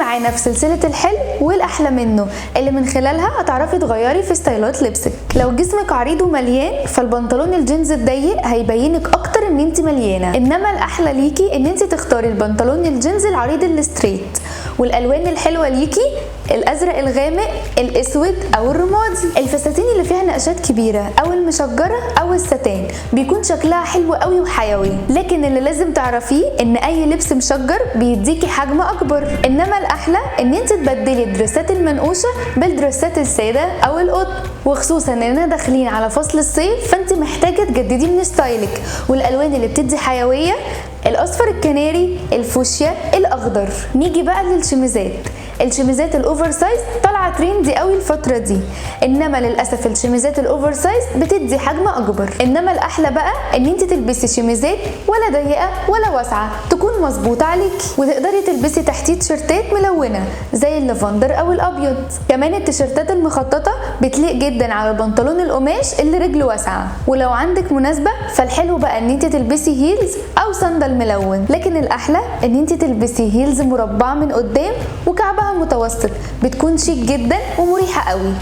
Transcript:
معانا في سلسلة الحلو والأحلى منه، اللي من خلالها هتعرفي تغيري في ستايلات لبسك. لو جسمك عريض ومليان فالبنطلون الجينز الضيق هيبينك اكتر ان انت مليانه، انما الاحلى ليكي ان انت تختاري البنطلون الجينز العريض الستريت. والالوان الحلوه ليكي الازرق الغامق، الاسود او الرمادي. الفساتين اللي فيها نقشات كبيره او المشجره او الستان بيكون شكلها حلو قوي وحيوي، لكن اللي لازم تعرفيه ان اي لبس مشجر بيديكي حجم اكبر، انما الاحلى ان انت تبدلي الدريسات المنقوشه بالدريسات الساده او القطن، وخصوصا اننا داخلين على فصل الصيف فانت محتاجه تجددي من ستايلك. والالوان اللي بتدي حيويه الاصفر الكناري، الفوشيا، الاخضر. نيجي بقى للشميزات. الشميزات الاوفر سايز طالعه تريندي قوي الفتره دي، انما للاسف الشميزات الاوفر سايز بتدي حجم اكبر. انما الاحلى بقى ان انت تلبسي شميزات ولا ضيقه ولا واسعه، تكون مظبوطه عليكي، وتقدري تلبسي تحتيه تيشرتات ملونه زي اللافندر او الابيض. كمان التيشرتات المخططه بتليق جدا على البنطلون القماش اللي رجله واسعه. ولو عندك مناسبه فالحلو بقى ان انت تلبسي هيلز او صندل ملون، لكن الاحلى ان انت تلبسي هيلز مربعه من قدام وكعبها متوسط، بتكون شيك جدا ومريحه قوي.